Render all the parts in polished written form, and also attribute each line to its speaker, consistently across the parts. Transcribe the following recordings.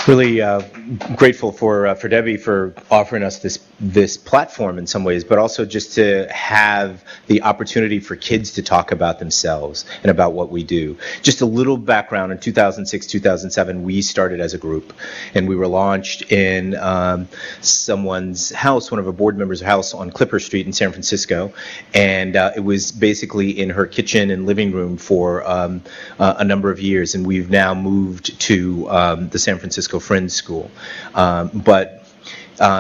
Speaker 1: Really grateful for Debbie for offering us this platform in some ways, but also just to have the opportunity for kids to talk about themselves and about what we do. Just a little background: in 2006, 2007, we started as a group, and we were launched in someone's house, one of our board members' house on Clipper Street in San Francisco, and it was basically in her kitchen and living room for a number of years, and we've now moved to the San Francisco Friends School. But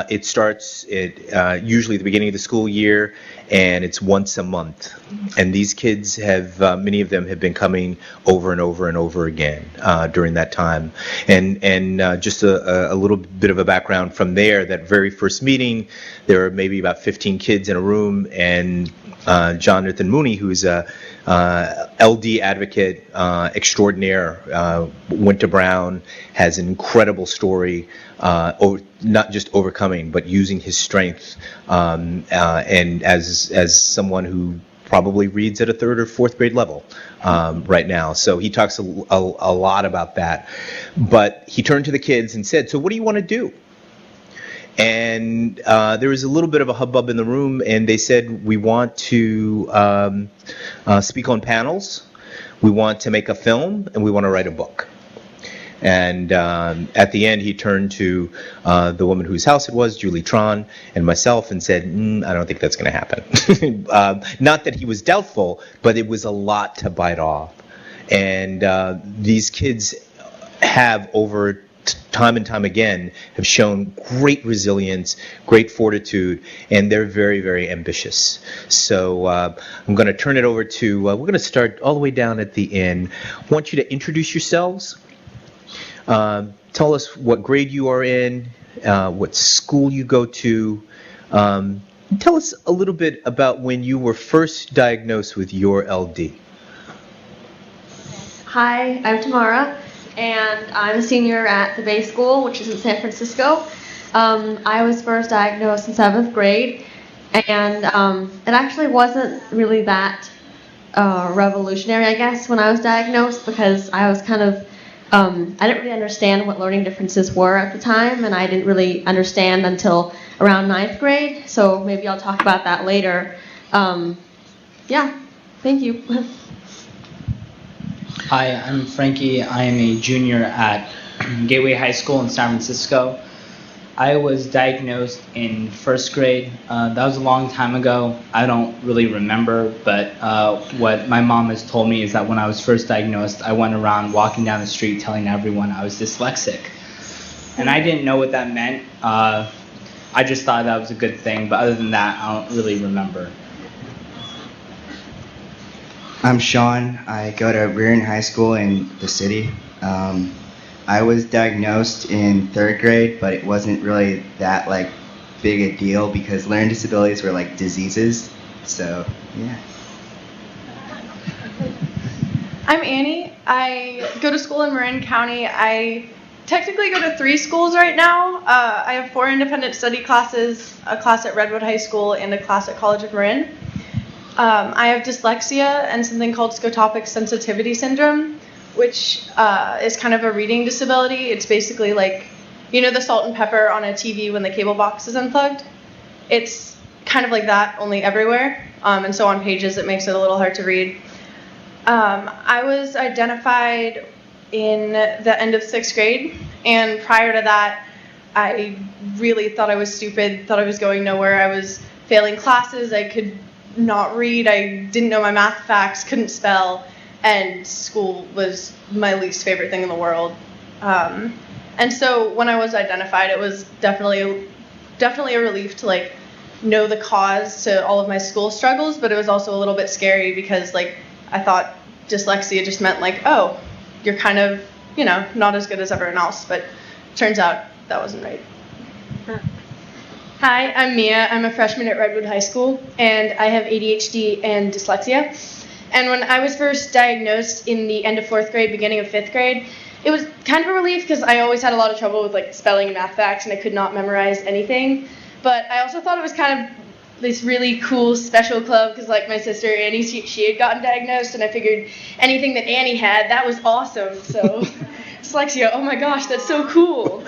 Speaker 1: it starts usually at the beginning of the school year, and it's once a month. And these kids have, many of them have been coming over and over and over again during that time. And just a little bit of a background from there, that very first meeting, there were maybe about 15 kids in a room, and Jonathan Mooney, who's a LD advocate extraordinaire, went to Brown, has an incredible story, not just overcoming, but using his strength, and as someone who probably reads at a 3rd or 4th grade level right now. So he talks a lot about that. But he turned to the kids and said, "So what do you want to do?" And there was a little bit of a hubbub in the room, and they said, "We want to speak on panels, we want to make a film, and we want to write a book." And at the end, he turned to the woman whose house it was, Julie Tron, and myself, and said, "I don't think that's going to happen." Not that he was doubtful, but it was a lot to bite off. And these kids have, over time and time again, have shown great resilience, great fortitude, and they're very, very ambitious. So I'm going to turn it over to, we're going to start all the way down at the end. I want you to introduce yourselves. Tell us what grade you are in, what school you go to. Tell us a little bit about when you were first diagnosed with your LD.
Speaker 2: Hi, I'm Tamara, and I'm a senior at the Bay School, which is in San Francisco. I was first diagnosed in 7th grade, and it actually wasn't really that revolutionary, I guess, when I was diagnosed, because I was kind of I didn't really understand what learning differences were at the time, and I didn't really understand until around 9th grade, so maybe I'll talk about that later. Yeah, thank you.
Speaker 3: Hi, I'm Frankie. I am a junior at Gateway High School in San Francisco. I was diagnosed in 1st grade. That was a long time ago. I don't really remember, but what my mom has told me is that when I was first diagnosed, I went around walking down the street telling everyone I was dyslexic. And I didn't know what that meant. I just thought that was a good thing, but other than that, I don't really remember.
Speaker 4: I'm Sean. I go to Reardon High School in the city. I was diagnosed in 3rd grade, but it wasn't really that big a deal because learning disabilities were like diseases. So yeah.
Speaker 5: I'm Annie. I go to school in Marin County. I technically go to 3 schools right now. I have 4 independent study classes, a class at Redwood High School, and a class at College of Marin. I have dyslexia and something called Scotopic sensitivity syndrome, which is kind of a reading disability. It's basically like, the salt and pepper on a TV when the cable box is unplugged. It's kind of like that, only everywhere. And so on pages, it makes it a little hard to read. I was identified in the end of 6th grade, and prior to that, I really thought I was stupid, thought I was going nowhere. I was failing classes, I could not read, I didn't know my math facts, couldn't spell, and school was my least favorite thing in the world. And so when I was identified, it was definitely a relief to know the cause to all of my school struggles, but it was also a little bit scary because I thought dyslexia just meant oh, you're kind of, not as good as everyone else, but turns out that wasn't right.
Speaker 6: Hi, I'm Mia. I'm a freshman at Redwood High School, and I have ADHD and dyslexia. And when I was first diagnosed in the end of 4th grade, beginning of 5th grade, it was kind of a relief because I always had a lot of trouble with spelling and math facts, and I could not memorize anything. But I also thought it was kind of this really cool special club because my sister Annie, she had gotten diagnosed, and I figured anything that Annie had, that was awesome. So dyslexia. Oh my gosh, that's so cool.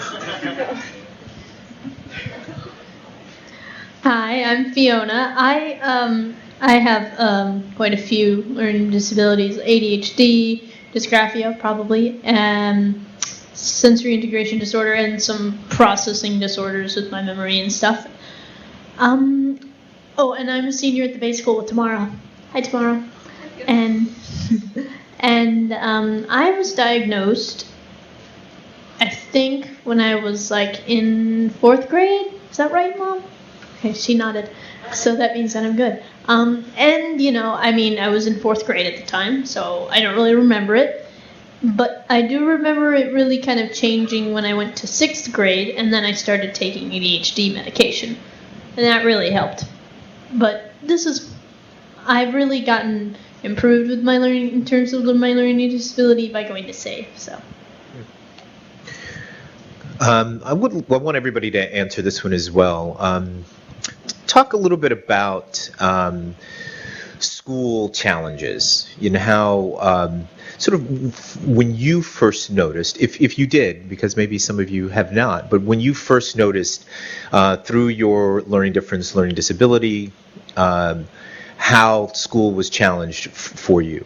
Speaker 7: Hi, I'm Fiona. I have quite a few learning disabilities: ADHD, dysgraphia, probably, and sensory integration disorder, and some processing disorders with my memory and stuff. Oh, and I'm a senior at the Bay School with Tamara. Hi, Tamara. And I was diagnosed, I think, when I was like in 4th grade. Is that right, Mom? Okay, she nodded. So that means that I'm good. And I was in 4th grade at the time, so I don't really remember it. But I do remember it really kind of changing when I went to 6th grade, and then I started taking ADHD medication. And that really helped. But I've really gotten improved with my learning, in terms of my learning disability, by going to S.A.F.E, so.
Speaker 1: I want everybody to answer this one as well. Talk a little bit about school challenges. How sort of when you first noticed, if you did, because maybe some of you have not, but when you first noticed through your learning difference, learning disability, how school was challenged for you.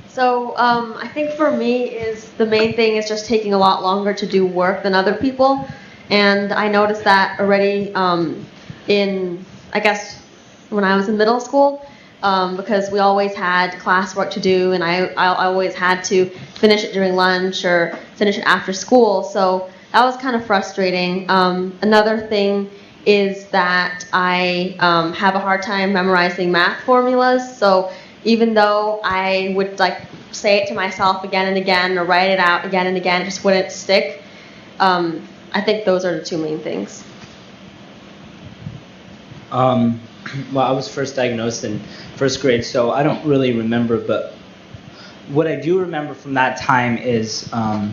Speaker 2: So I think for me the main thing is just taking a lot longer to do work than other people, and I noticed that already I guess when I was in middle school, because we always had classwork to do, and I always had to finish it during lunch or finish it after school, so that was kind of frustrating. Another thing is that I have a hard time memorizing math formulas, so even though I would say it to myself again and again or write it out again and again, it just wouldn't stick. I think those are the two main things.
Speaker 3: Well, I was first diagnosed in 1st grade, so I don't really remember, but what I do remember from that time is I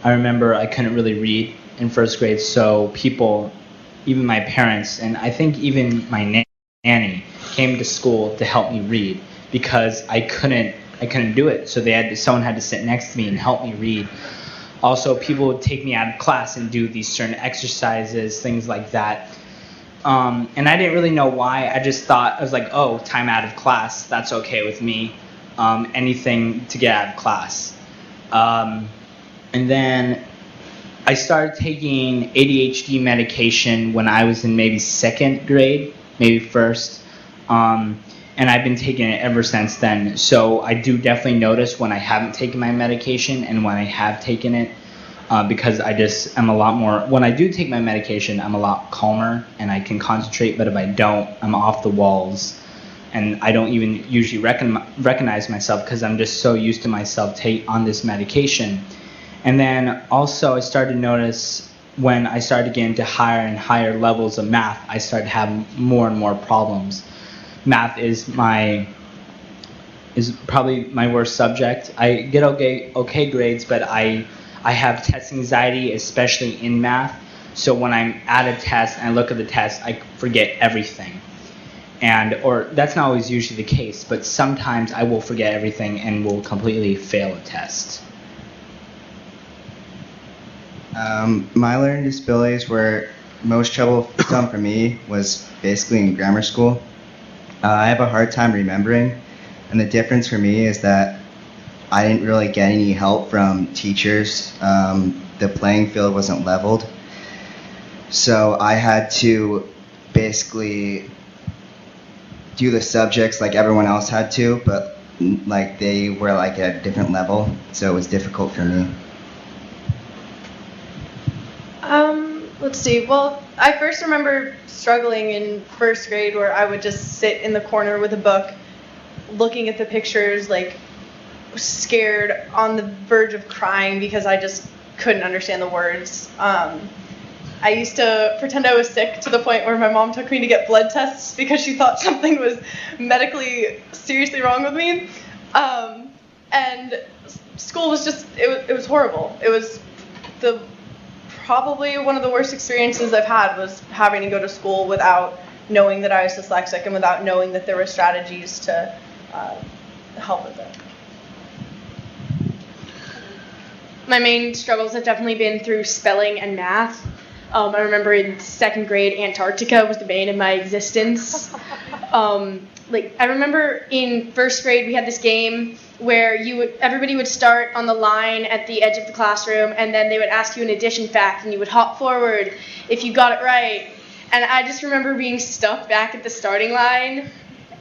Speaker 3: remember I couldn't really read in 1st grade, so people, even my parents, and I think even my nanny, came to school to help me read because I couldn't do it, so someone had to sit next to me and help me read. Also, people would take me out of class and do these certain exercises, things like that. And I didn't really know why. I just thought, I was like, oh, time out of class, that's okay with me. Anything to get out of class. And then I started taking ADHD medication when I was in maybe 2nd grade, maybe 1st. And I've been taking it ever since then. So I do definitely notice when I haven't taken my medication and when I have taken it, because I just am a lot more, when I do take my medication, I'm a lot calmer and I can concentrate, but if I don't, I'm off the walls and I don't even usually recognize myself because I'm just so used to myself on this medication. And then also I started to notice when I started getting to higher and higher levels of math, I started having more and more problems. Math is probably my worst subject. I get okay grades, but I have test anxiety, especially in math. So when I'm at a test and I look at the test, I forget everything. Or that's not always usually the case, but sometimes I will forget everything and will completely fail a test.
Speaker 4: My learning disabilities were most troublesome for me was basically in grammar school. I have a hard time remembering, and the difference for me is that I didn't really get any help from teachers. The playing field wasn't leveled, so I had to basically do the subjects like everyone else had to, but they were at a different level, so it was difficult for me.
Speaker 5: Let's see. Well, I first remember struggling in 1st grade where I would just sit in the corner with a book, looking at the pictures, scared, on the verge of crying because I just couldn't understand the words. I used to pretend I was sick to the point where my mom took me to get blood tests because she thought something was medically seriously wrong with me. And school was just, it was horrible. It was probably one of the worst experiences I've had was having to go to school without knowing that I was dyslexic and without knowing that there were strategies to help with it.
Speaker 6: My main struggles have definitely been through spelling and math. I remember in 2nd grade, Antarctica was the bane of my existence. I remember in 1st grade, we had this game where everybody would start on the line at the edge of the classroom, and then they would ask you an addition fact, and you would hop forward if you got it right. And I just remember being stuck back at the starting line,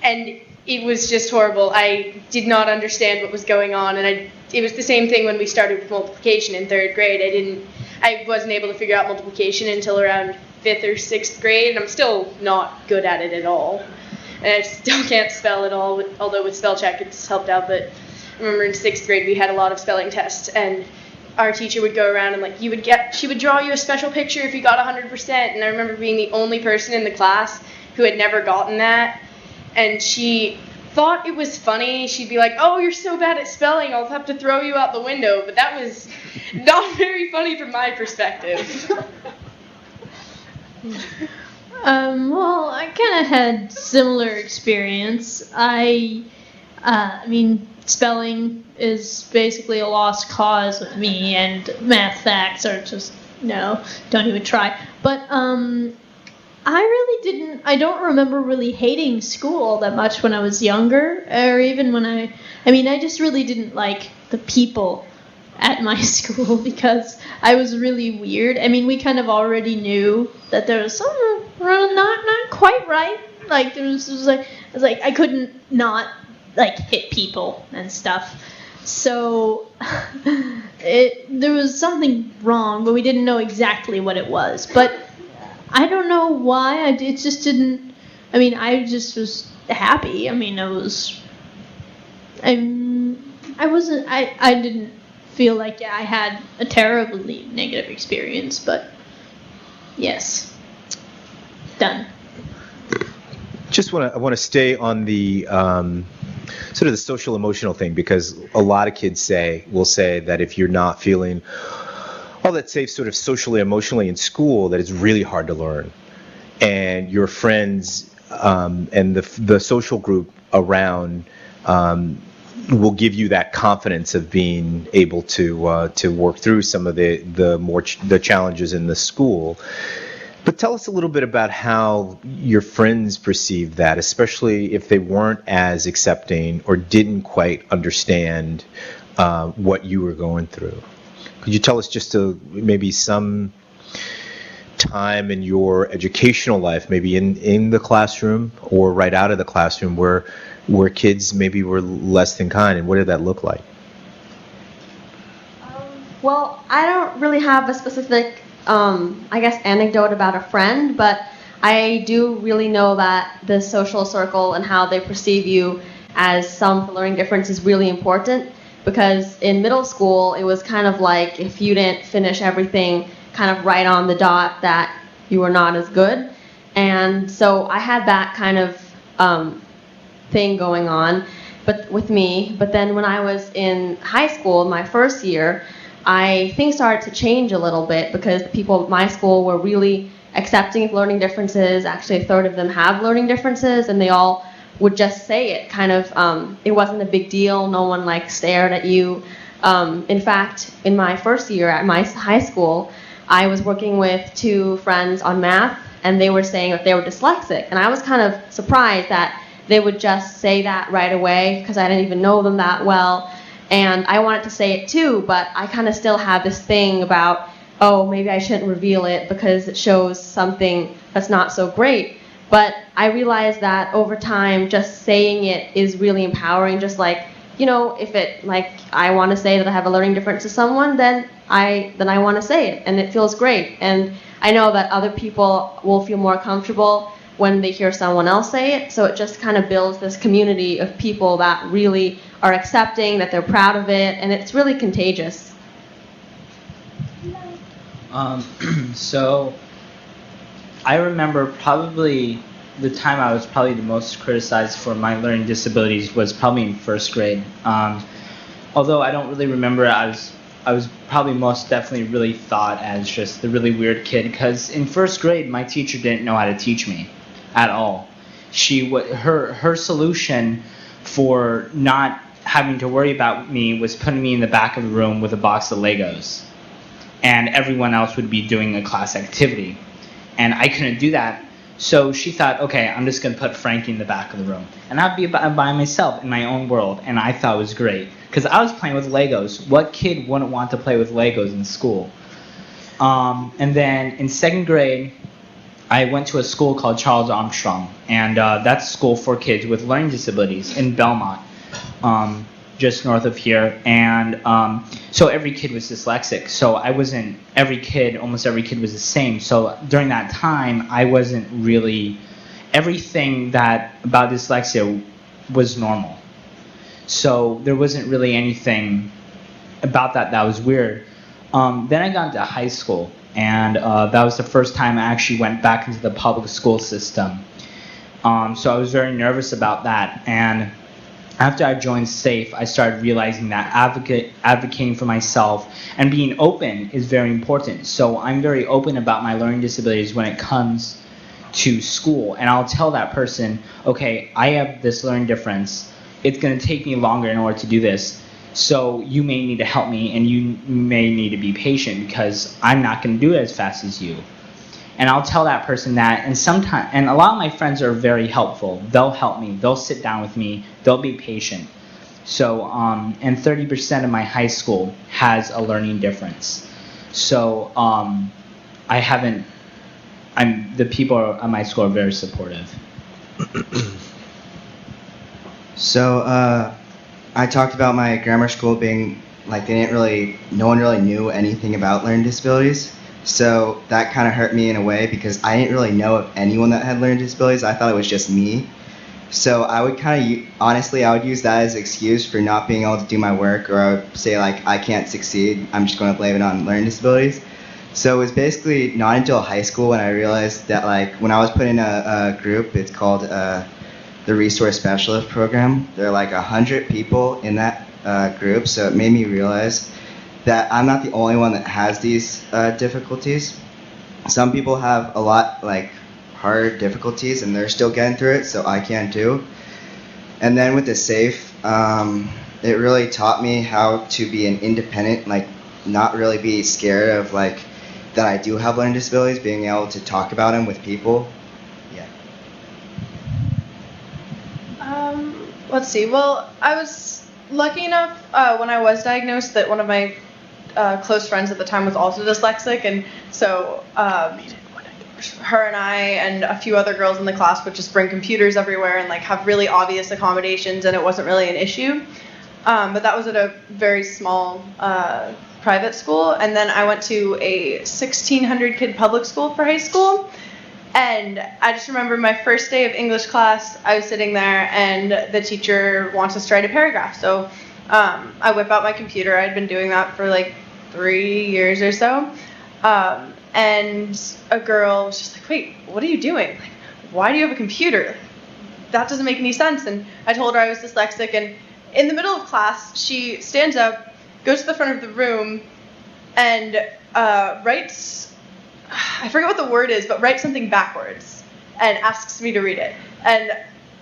Speaker 6: and it was just horrible. I did not understand what was going on, and it was the same thing when we started with multiplication in 3rd grade. I wasn't able to figure out multiplication until around 5th or 6th grade, and I'm still not good at it at all. And I still can't spell at all, although with spell check it's helped out. But I remember in 6th grade we had a lot of spelling tests, and our teacher would go around and she would draw you a special picture if you got 100%. And I remember being the only person in the class who had never gotten that, and she thought it was funny. She'd be like, "Oh, you're so bad at spelling, I'll have to throw you out the window." But that was not very funny from my perspective.
Speaker 7: Well, I kind of had similar experience. I mean, spelling is basically a lost cause with me, and math facts are just, no, don't even try. But, I don't remember really hating school all that much when I was younger, or even when I just really didn't like the people at my school because I was really weird. I mean, we kind of already knew that there was something not quite right. Like, it was like I couldn't not, like, hit people and stuff. So, there was something wrong, but we didn't know exactly what it was. But I don't know why. It just didn't. I mean, I just was happy. I mean, I didn't feel like I had a terribly negative experience, but yes. Done.
Speaker 1: I want to stay on the sort of the social emotional thing, because a lot of kids will say that if you're not feeling all that safe sort of socially, emotionally in school, that it's really hard to learn. And your friends and the social group around will give you that confidence of being able to work through some of the challenges in the school. But tell us a little bit about how your friends perceived that, especially if they weren't as accepting or didn't quite understand what you were going through. Could you tell us just maybe some time in your educational life, maybe in the classroom or right out of the classroom, where kids maybe were less than kind, and what did that look like?
Speaker 2: Well, I don't really have a specific, anecdote about a friend, but I do really know that the social circle and how they perceive you as some learning difference is really important, because in middle school, it was kind of like if you didn't finish everything kind of right on the dot, that you were not as good. And so I had that kind of thing going on with me. But then when I was in high school, my first year, things started to change a little bit, because the people at my school were really accepting of learning differences. Actually, a third of them have learning differences, and they all would just say it. Kind of, it wasn't a big deal. No one stared at you. In fact, in my first year at my high school, I was working with 2 friends on math, and they were saying that they were dyslexic. And I was kind of surprised that they would just say that right away, because I didn't even know them that well. And I wanted to say it too, but I kind of still had this thing about, oh, maybe I shouldn't reveal it because it shows something that's not so great. But I realized that over time, just saying it is really empowering. Just if I want to say that I have a learning difference to someone, then I want to say it, and it feels great. And I know that other people will feel more comfortable when they hear someone else say it. So it just kind of builds this community of people that really are accepting, that they're proud of it, and it's really contagious.
Speaker 3: So I remember probably the time I was probably the most criticized for my learning disabilities was probably in 1st grade. Although I don't really remember, I was probably most definitely really thought as just the really weird kid, because in 1st grade my teacher didn't know how to teach me at all. Her solution for not having to worry about me was putting me in the back of the room with a box of Legos. And everyone else would be doing a class activity. And I couldn't do that. So she thought, okay, I'm just going to put Frankie in the back of the room. And I'd be by myself in my own world. And I thought it was great. Because I was playing with Legos. What kid wouldn't want to play with Legos in school? And then in 2nd grade, I went to a school called Charles Armstrong. And that's a school for kids with learning disabilities in Belmont, just north of here. And so every kid was dyslexic. So almost every kid was the same. So during that time, I wasn't really, everything about dyslexia was normal. So there wasn't really anything about that was weird. Then I got into high school, and that was the first time I actually went back into the public school system. So I was very nervous about that. And after I joined S.A.F.E, I started realizing that advocating for myself and being open is very important. So I'm very open about my learning disabilities when it comes to school. And I'll tell that person, okay, I have this learning difference. It's going to take me longer in order to do this. So you may need to help me, and you may need to be patient because I'm not going to do it as fast as you. And I'll tell that person that, and a lot of my friends are very helpful. They'll help me. They'll sit down with me. They'll be patient. So, and 30% of my high school has a learning difference. So, the people at my school are very supportive.
Speaker 4: So, I talked about my grammar school being like no one really knew anything about learning disabilities. So that kind of hurt me in a way because I didn't really know of anyone that had learning disabilities. I thought it was just me. So I would honestly use that as an excuse for not being able to do my work, or I would say like, I can't succeed. I'm just going to blame it on learning disabilities. So it was basically not until high school when I realized that like when I was put in a group, it's called the Resource Specialist Program. There are like 100 people in that group. So it made me realize that I'm not the only one that has these difficulties. Some people have a lot like harder difficulties and they're still getting through it, so I can too. And then with the S.A.F.E, it really taught me how to be an independent, like not really be scared of like that I do have learning disabilities, being able to talk about them with people. Yeah.
Speaker 5: Let's see. Well, I was lucky enough when I was diagnosed that one of my close friends at the time was also dyslexic, and so her and I and a few other girls in the class would just bring computers everywhere and like have really obvious accommodations, and it wasn't really an issue. But that was at a very small private school, and then I went to a 1,600 kid public school for high school. And I just remember my first day of English class, I was sitting there and the teacher wants us to write a paragraph. So I whip out my computer. I'd been doing that for like 3 years or so. And a girl was just like, wait, what are you doing? Like, why do you have a computer? That doesn't make any sense. And I told her I was dyslexic. And in the middle of class, she stands up, goes to the front of the room, and writes, I forget what the word is, but writes something backwards and asks me to read it. And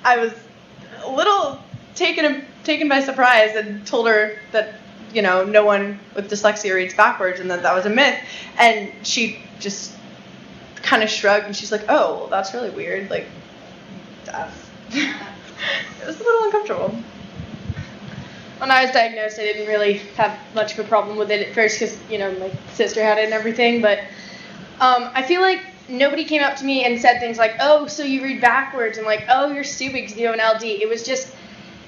Speaker 5: I was a little taken by surprise and told her that, you know, no one with dyslexia reads backwards and that was a myth. And she just kind of shrugged and she's like, oh, well, that's really weird. Like, it was a little uncomfortable. When I was diagnosed, I didn't really have much of a problem with it at first because, you know, my sister had it and everything. But I feel like nobody came up to me and said things like, oh, so you read backwards, and like, oh, you're stupid because you have an LD. It was just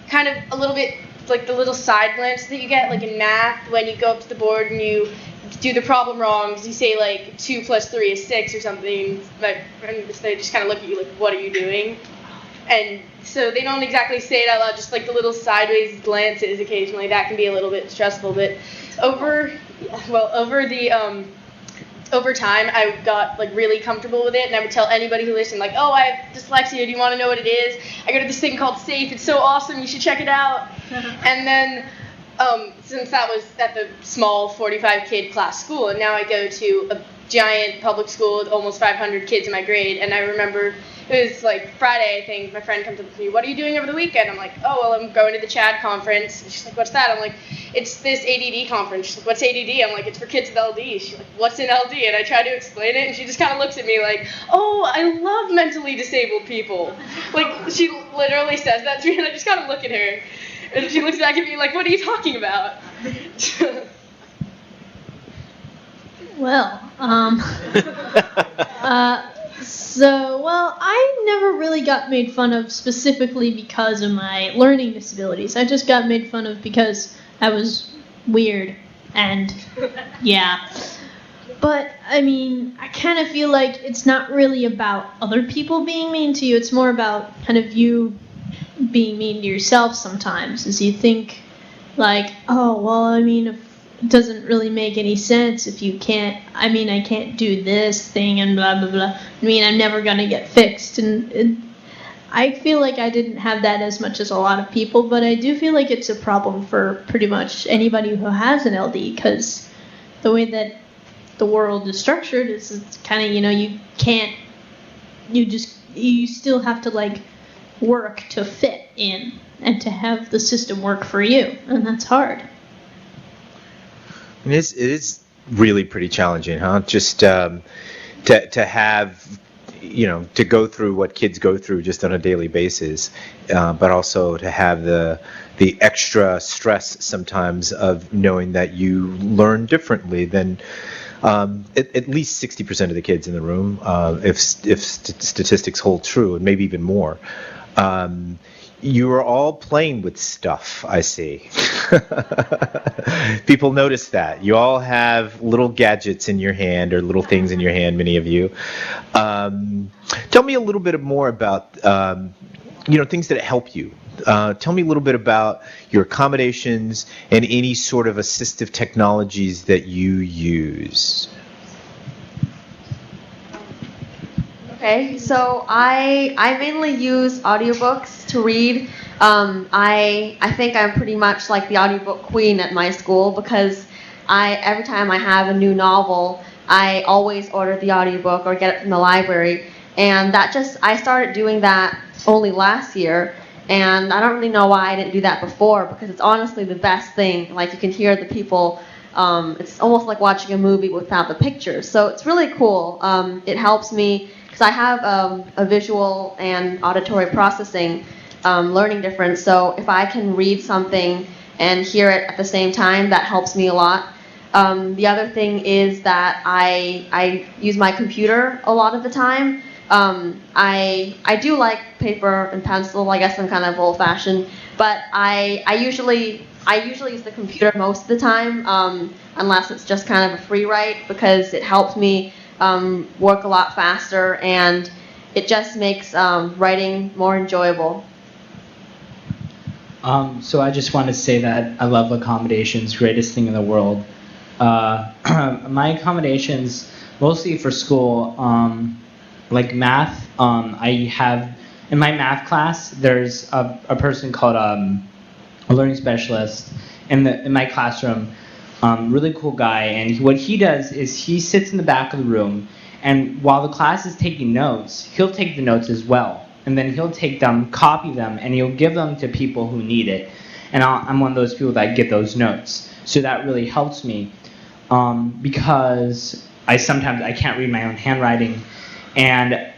Speaker 5: kind of a little bit like the little side glance that you get, like in math, when you go up to the board and you do the problem wrong, because you say like 2 + 3 is 6 or something, but they just kind of look at you like, what are you doing? And so they don't exactly say it out loud, just like the little sideways glances occasionally. That can be a little bit stressful, but over time, I got like really comfortable with it, and I would tell anybody who listened, like, oh, I have dyslexia, do you want to know what it is? I go to this thing called S.A.F.E, it's so awesome, you should check it out. And then, since that was at the small 45-kid class school, and now I go to a giant public school with almost 500 kids in my grade, and I remember
Speaker 6: it was like Friday, I think. My friend comes up to me, "What are you doing over the weekend?" I'm like, "Oh, well, I'm going to the CHAD conference." And she's like, "What's that?" I'm like, "It's this ADD conference." She's like, "What's ADD?" I'm like, "It's for kids with LD." She's like, "What's an LD?" And I try to explain it, and she just kind of looks at me like, "Oh, I love mentally disabled people." Like, she literally says that to me, and I just kind of look at her, and she looks back at me like, "What are you talking about?"
Speaker 7: Well, well, I never really got made fun of specifically because of my learning disabilities. I just got made fun of because I was weird, and yeah. But, I mean, I kind of feel like it's not really about other people being mean to you. It's more about kind of you being mean to yourself sometimes, as you think, like, oh, well, I mean, if it doesn't really make any sense if you can't, I mean, I can't do this thing and blah, blah, blah. I mean, I'm never going to get fixed. And I feel like I didn't have that as much as a lot of people, but I do feel like it's a problem for pretty much anybody who has an LD, because the way that the world is structured is it's kind of, you can't, you still have to, like, work to fit in and to have the system work for you, and that's hard.
Speaker 1: It is really pretty challenging, huh? Just to have, to go through what kids go through just on a daily basis, but also to have the extra stress sometimes of knowing that you learn differently than at least 60% of the kids in the room, if statistics hold true, and maybe even more. You are all playing with stuff, I see. People notice that. You all have little gadgets in your hand, or little things in your hand, many of you. Tell me a little bit more about, things that help you. Tell me a little bit about your accommodations and any sort of assistive technologies that you use.
Speaker 2: Okay, so I mainly use audiobooks to read. I think I'm pretty much like the audiobook queen at my school, because every time I have a new novel, I always order the audiobook or get it from the library. And I started doing that only last year, and I don't really know why I didn't do that before, because it's honestly the best thing. Like, you can hear the people. It's almost like watching a movie without the pictures. So it's really cool. It helps me, because I have a visual and auditory processing learning difference. So if I can read something and hear it at the same time, that helps me a lot. The other thing is that I use my computer a lot of the time. I do like paper and pencil. I guess I'm kind of old-fashioned, but I usually use the computer most of the time, unless it's just kind of a free write, because it helps me work a lot faster, and it just makes writing more enjoyable.
Speaker 3: So I just want to say that I love accommodations, greatest thing in the world. My accommodations, mostly for school, like math, I have, in my math class, there's a person called a learning specialist in my classroom, really cool guy, and what he does is he sits in the back of the room, and while the class is taking notes, he'll take the notes as well, and then he'll take them, copy them, and he'll give them to people who need it. And I'm one of those people that get those notes, so that really helps me, because I can't read my own handwriting, and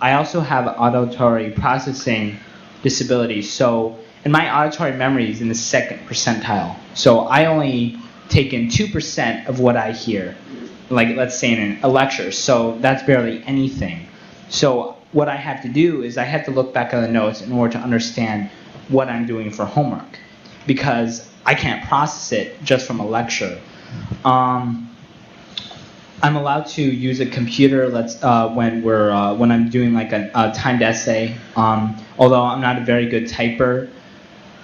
Speaker 3: I also have auditory processing disabilities, so and my auditory memory is in the second percentile, so I only take in 2% of what I hear, like let's say in a lecture, so that's barely anything. So what I have to do is I have to look back at the notes in order to understand what I'm doing for homework, because I can't process it just from a lecture. I'm allowed to use a computer when I'm doing like a timed essay, although I'm not a very good typer.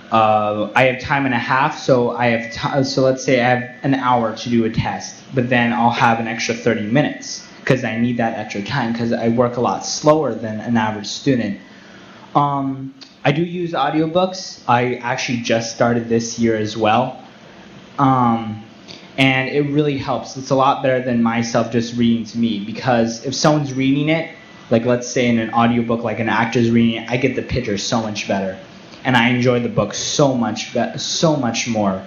Speaker 3: I have time and a half, so so let's say I have an hour to do a test, but then I'll have an extra 30 minutes because I need that extra time because I work a lot slower than an average student. I do use audiobooks. I actually just started this year as well, and it really helps. It's a lot better than myself just reading to me, because if someone's reading it, Like let's say in an audiobook, like an actor's reading it, I get the picture so much better, and I enjoy the book so much more.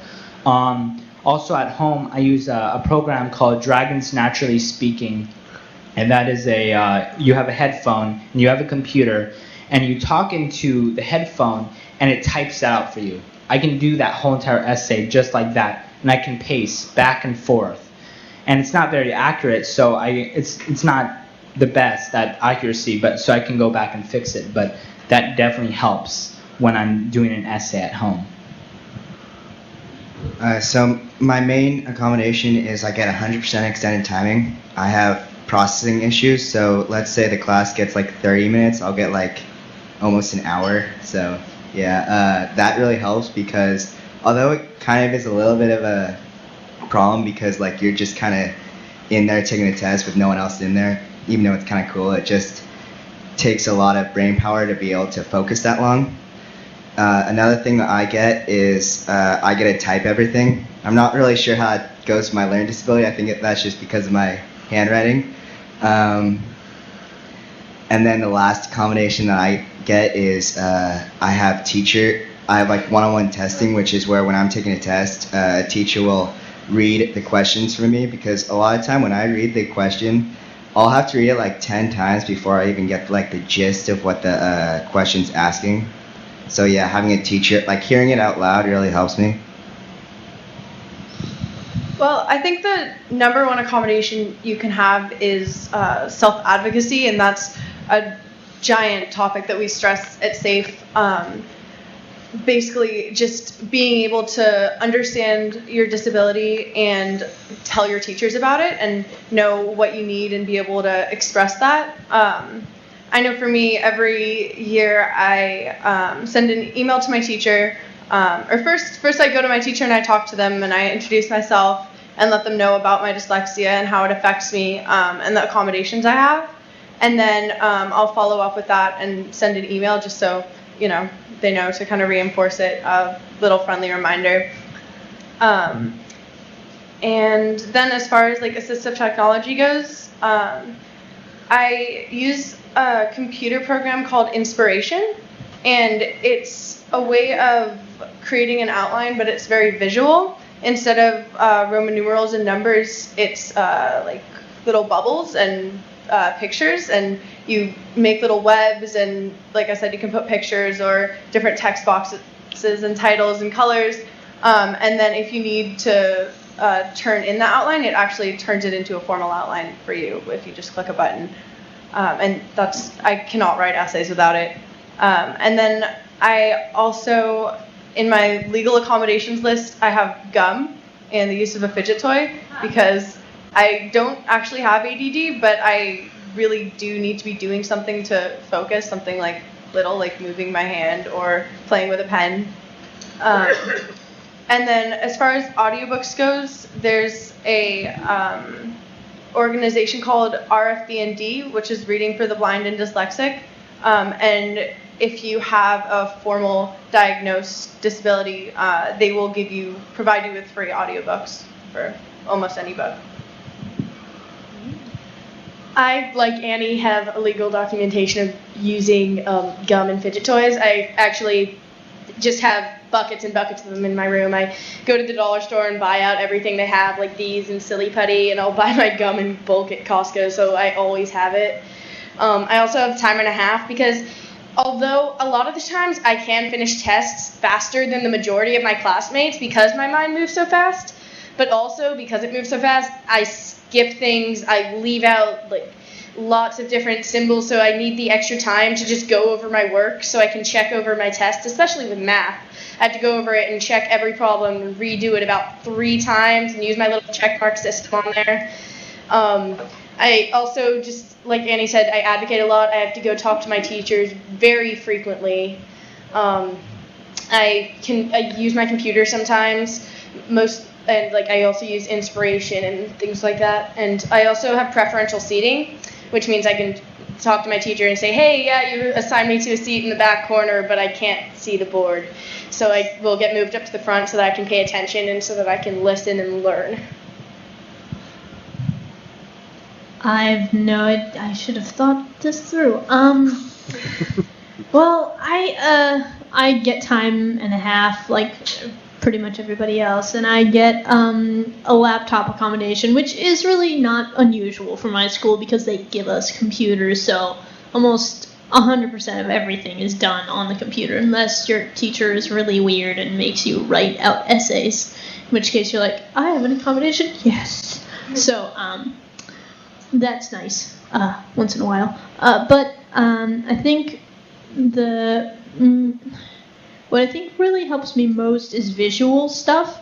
Speaker 3: Also at home, I use a program called Dragons Naturally Speaking, and that is you have a headphone and you have a computer, and you talk into the headphone and it types it out for you. I can do that whole entire essay just like that, and I can pace back and forth. And it's not very accurate, so it's not the best at accuracy, but so I can go back and fix it. But that definitely helps when I'm doing an essay at home.
Speaker 4: So my main accommodation is I get 100% extended timing. I have processing issues, so let's say the class gets like 30 minutes, I'll get like almost an hour. So yeah, that really helps, because although it kind of is a little bit of a problem because like you're just kind of in there taking a test with no one else in there, even though it's kind of cool, it just takes a lot of brain power to be able to focus that long. Another thing that I get is I get to type everything. I'm not really sure how it goes with my learning disability. I think that's just because of my handwriting. And then the last accommodation that I get is I have like one-on-one testing, which is where when I'm taking a test, a teacher will read the questions for me, because a lot of time when I read the question, I'll have to read it like 10 times before I even get like the gist of what the question's asking. So yeah, having a teacher, like hearing it out loud really helps me.
Speaker 5: Well, I think the number one accommodation you can have is self-advocacy, and that's a giant topic that we stress at S.A.F.E. Basically, just being able to understand your disability and tell your teachers about it and know what you need and be able to express that. I know for me, every year I send an email to my teacher. Or first I go to my teacher and I talk to them and I introduce myself and let them know about my dyslexia and how it affects me and the accommodations I have. And then I'll follow up with that and send an email just so they know to kind of reinforce it, a little friendly reminder. And then as far as like assistive technology goes, I use a computer program called Inspiration, and it's a way of creating an outline, but it's very visual. Instead of Roman numerals and numbers, it's like little bubbles and pictures, and you make little webs, and like I said, you can put pictures or different text boxes and titles and colors, and then if you need to turn in the outline, it actually turns it into a formal outline for you if you just click a button. And I cannot write essays without it. And then I also, in my legal accommodations list, I have gum and the use of a fidget toy, because I don't actually have ADD, but I really do need to be doing something to focus, something like little, like moving my hand or playing with a pen. And then as far as audiobooks goes, there's a organization called R.F.B.N.D., which is Reading for the Blind and Dyslexic. And if you have a formal diagnosed disability, they will provide you with free audiobooks for almost any book.
Speaker 6: I, like Annie, have illegal documentation of using gum and fidget toys. I actually just have buckets and buckets of them in my room. I go to the dollar store and buy out everything they have, like these and Silly Putty, and I'll buy my gum in bulk at Costco, so I always have it. I also have time and a half, because although a lot of the times I can finish tests faster than the majority of my classmates because my mind moves so fast, but also because it moves so fast, I skip things, I leave out like lots of different symbols, so I need the extra time to just go over my work so I can check over my test, especially with math. I have to go over it and check every problem and redo it about 3 times and use my little check mark system on there. I also, just like Annie said, I advocate a lot. I have to go talk to my teachers very frequently. I use my computer sometimes, and like I also use Inspiration and things like that. And I also have preferential seating, which means I can talk to my teacher and say, hey, yeah, you assigned me to a seat in the back corner, but I can't see the board. So I will get moved up to the front so that I can pay attention and so that I can listen and learn.
Speaker 7: I should have thought this through. Well, I get time and a half, like pretty much everybody else, and I get a laptop accommodation, which is really not unusual for my school because they give us computers, so almost 100% of everything is done on the computer, unless your teacher is really weird and makes you write out essays, in which case you're like, I have an accommodation? Yes. So, that's nice, once in a while. But I think what I think really helps me most is visual stuff.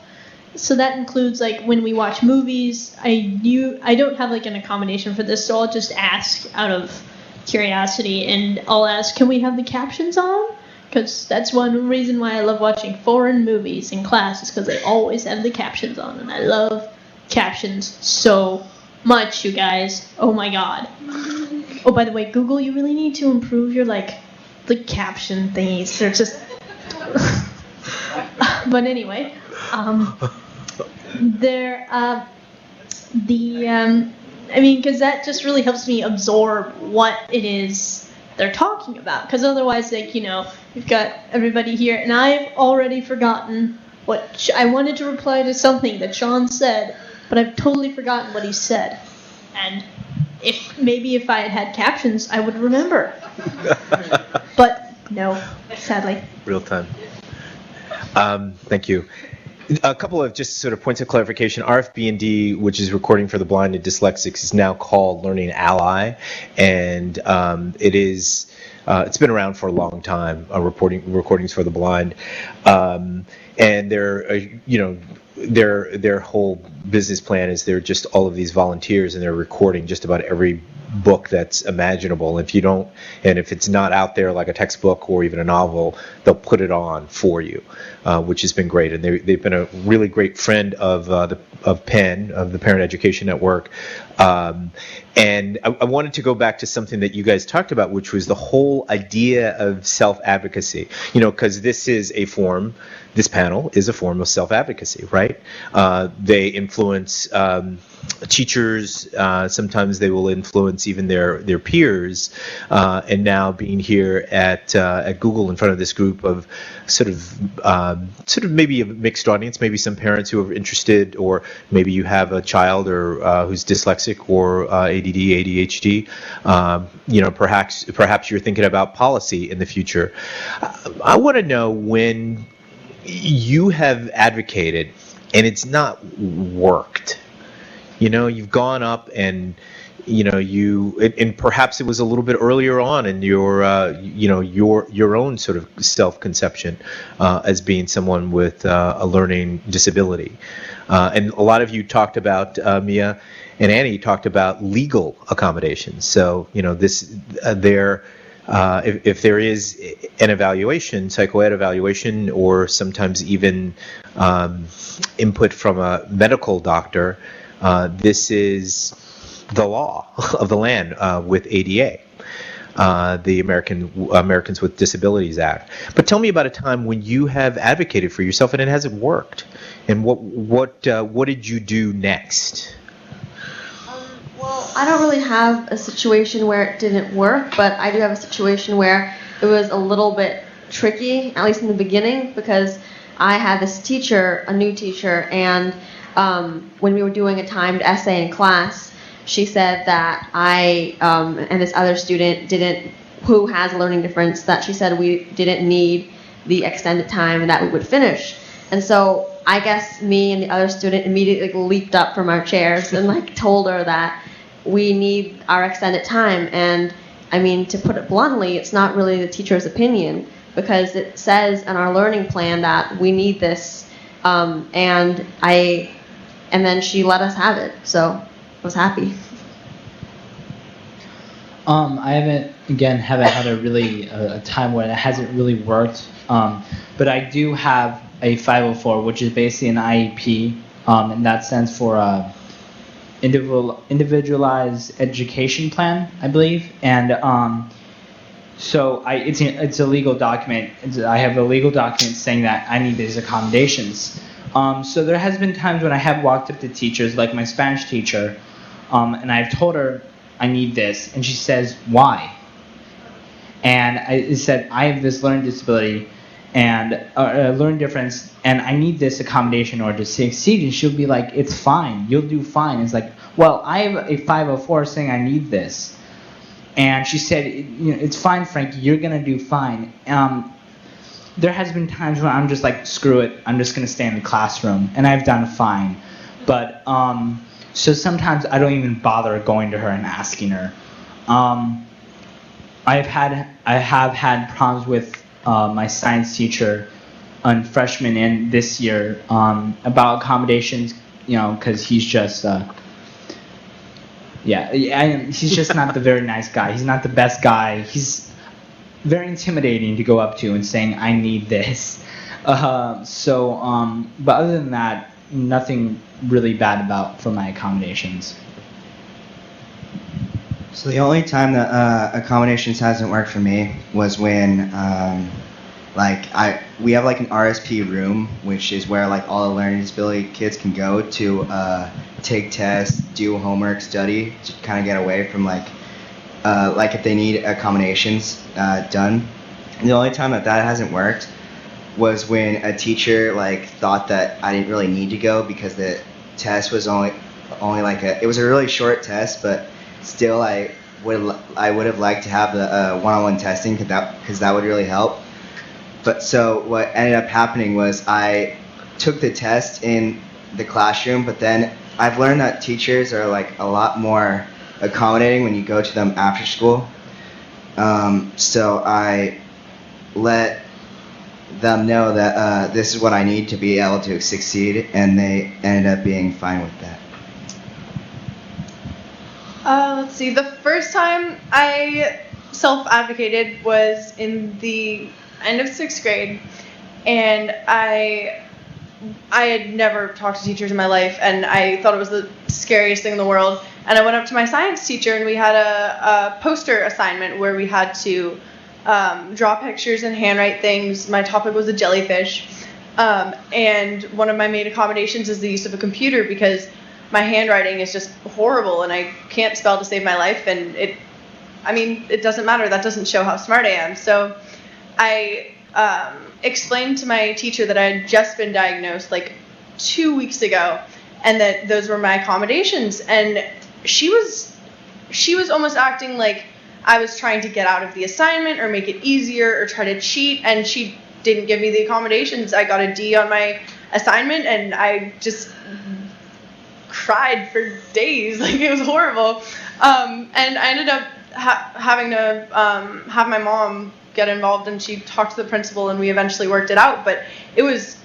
Speaker 7: So that includes like when we watch movies. I don't have like an accommodation for this, so I'll just ask out of curiosity, and I'll ask, can we have the captions on? Because that's one reason why I love watching foreign movies in class, is because they always have the captions on, and I love captions so much, you guys. Oh my god. Oh, by the way, Google, you really need to improve your the caption thingies. They're just but anyway, because that just really helps me absorb what it is they're talking about. Because otherwise, you've got everybody here, and I've already forgotten what I wanted to reply to something that Sean said, but I've totally forgotten what he said. And if I had had captions, I would remember. But no, sadly.
Speaker 1: Real time. Thank you. A couple of just sort of points of clarification. RFB&D, which is Recording for the Blind and Dyslexics, is now called Learning Ally, and it's been around for a long time. Recordings for the Blind, and their whole business plan is they're just all of these volunteers, and they're recording just about every book that's imaginable. If it's not out there like a textbook or even a novel, they'll put it on for you, which has been great. And they've been a really great friend of PEN, of the Parent Education Network. And I wanted to go back to something that you guys talked about, which was the whole idea of self-advocacy. Because this panel is a form of self-advocacy, right? They influence teachers. Sometimes they will influence even their peers. And now being here at Google in front of this group of sort of maybe a mixed audience, maybe some parents who are interested, or maybe you have a child or who's dyslexic or ADD, ADHD. Perhaps you're thinking about policy in the future. I want to know when you have advocated and it's not worked. You've gone up and and perhaps it was a little bit earlier on in your own sort of self-conception as being someone with a learning disability. And a lot of you talked about, Mia and Annie talked about legal accommodations. So, if there is an evaluation, psychoed evaluation, or sometimes even input from a medical doctor, this is the law of the land with ADA, the Americans with Disabilities Act. But tell me about a time when you have advocated for yourself and it hasn't worked, and what did you do next?
Speaker 2: Well, I don't really have a situation where it didn't work, but I do have a situation where it was a little bit tricky, at least in the beginning, because I had this teacher, a new teacher, and when we were doing a timed essay in class, she said that I and this other student who has a learning difference, that she said we didn't need the extended time and that we would finish. And so I guess me and the other student immediately leaped up from our chairs and told her that we need our extended time. And I mean, to put it bluntly, it's not really the teacher's opinion, because it says in our learning plan that we need this, and then she let us have it, so I was happy.
Speaker 3: I haven't had a time where it hasn't really worked, but I do have a 504, which is basically an IEP, and that stands for individualized education plan, I believe. And so it's a legal document. I have a legal document saying that I need these accommodations. So there has been times when I have walked up to teachers, like my Spanish teacher, And I've told her I need this, and she says, why? And I said, I have this learning disability and learning difference, and I need this accommodation in order to succeed. And she'll be like, it's fine, you'll do fine. It's like, well, I have a 504 saying I need this. And she said, it's fine, Frankie, you're going to do fine. There has been times when I'm just like, screw it, I'm just going to stay in the classroom, and I've done fine. But so sometimes I don't even bother going to her and asking her. I have had problems with my science teacher on freshman and this year about accommodations, because he's just he's just not the very nice guy. He's not the best guy. He's very intimidating to go up to and saying, I need this. But other than that, nothing really bad for my accommodations.
Speaker 4: So the only time that accommodations hasn't worked for me was when we have like an RSP room, which is where like all the learning disability kids can go to take tests, do homework, study, to kind of get away from like if they need accommodations done. And the only time that hasn't worked was when a teacher like thought that I didn't really need to go because the test was only like it was a really short test, but still I would have liked to have the one-on-one testing because that would really help. But so what ended up happening was I took the test in the classroom, but then I've learned that teachers are like a lot more accommodating when you go to them after school. So I let them know that this is what I need to be able to succeed, and they ended up being fine with that.
Speaker 5: Let's see. The first time I self-advocated was in the end of 6th grade, and I had never talked to teachers in my life, and I thought it was the scariest thing in the world. And I went up to my science teacher, and we had a poster assignment where we had to draw pictures and handwrite things. My topic was a jellyfish, and one of my main accommodations is the use of a computer because my handwriting is just horrible, and I can't spell to save my life, and it doesn't matter. That doesn't show how smart I am. So I explained to my teacher that I had just been diagnosed like 2 weeks ago, and that those were my accommodations. And she was almost acting like I was trying to get out of the assignment or make it easier or try to cheat, and she didn't give me the accommodations. I got a D on my assignment, and I just cried for days. Like, it was horrible. And I ended up having to have my mom get involved, and she talked to the principal, and we eventually worked it out. But it was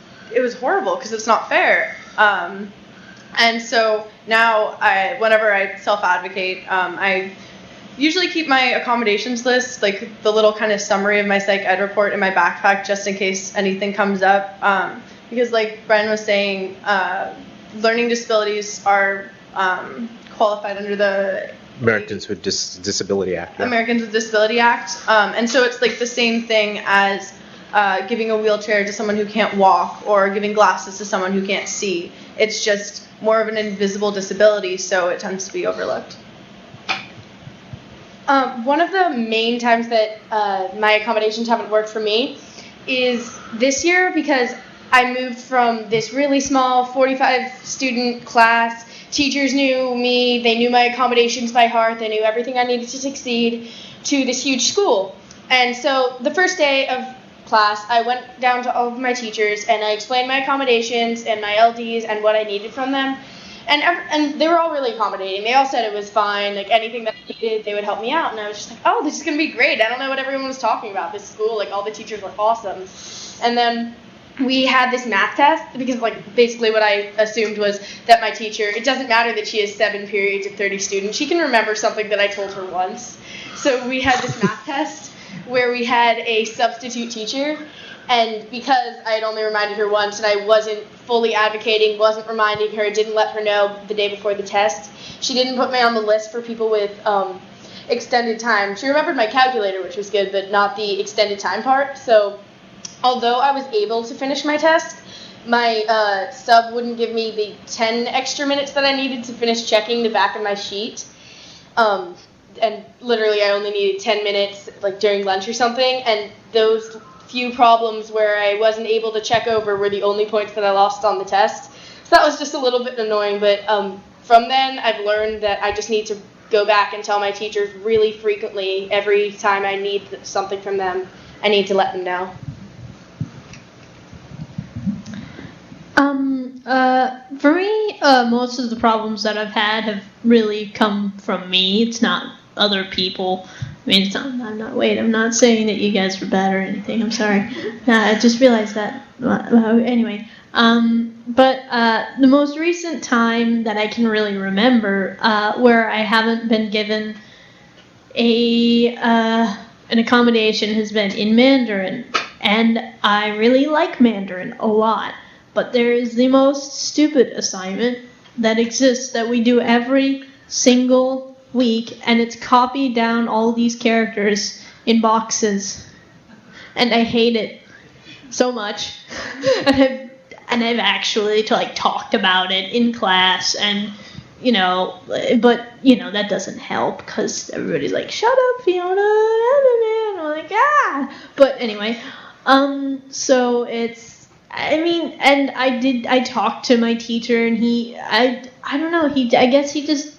Speaker 5: horrible because it's not fair. And so now whenever I self-advocate, I usually keep my accommodations list, like the little kind of summary of my psych ed report, in my backpack just in case anything comes up. Because like Brian was saying, learning disabilities are qualified under the
Speaker 1: Americans with Disability Act. Yeah.
Speaker 5: Americans with Disability Act. And so it's like the same thing as giving a wheelchair to someone who can't walk or giving glasses to someone who can't see. It's just more of an invisible disability, so it tends to be overlooked.
Speaker 6: One of the main times that my accommodations haven't worked for me is this year, because I moved from this really small 45 student class. Teachers knew me, they knew my accommodations by heart, they knew everything I needed to succeed, to this huge school. And so the first day of class, I went down to all of my teachers and I explained my accommodations and my LDs and what I needed from them. And they were all really accommodating. They all said it was fine, like anything that I needed, they would help me out. And I was just like, oh, this is going to be great. I don't know what everyone was talking about. This school, like all the teachers were awesome. And then we had this math test because like basically what I assumed was that my teacher, it doesn't matter that she has 7 periods of 30 students. She can remember something that I told her once. So we had this math test where we had a substitute teacher. And because I had only reminded her once and I wasn't fully advocating, wasn't reminding her, didn't let her know the day before the test, she didn't put me on the list for people with extended time. She remembered my calculator, which was good, but not the extended time part. So although I was able to finish my test, my sub wouldn't give me the 10 extra minutes that I needed to finish checking the back of my sheet. And literally I only needed 10 minutes like during lunch or something, and those few problems where I wasn't able to check over were the only points that I lost on the test. So that was just a little bit annoying, but from then I've learned that I just need to go back and tell my teachers really frequently. Every time I need something from them, I need to let them know.
Speaker 7: For me, most of the problems that I've had have really come from me. It's not other people. I mean, it's not, I'm not saying that you guys were bad or anything. I'm sorry. I just realized that. Anyway, but the most recent time that I can really remember where I haven't been given an accommodation has been in Mandarin. And I really like Mandarin a lot. But there is the most stupid assignment that exists that we do every single week, and it's copied down all these characters in boxes. And I hate it so much. and I've actually talked about it in class, and but that doesn't help because everybody's like, "Shut up, Fiona!" And I'm like, "Ah!" But anyway, so it's. And I talked to my teacher, and I don't know, I guess he just,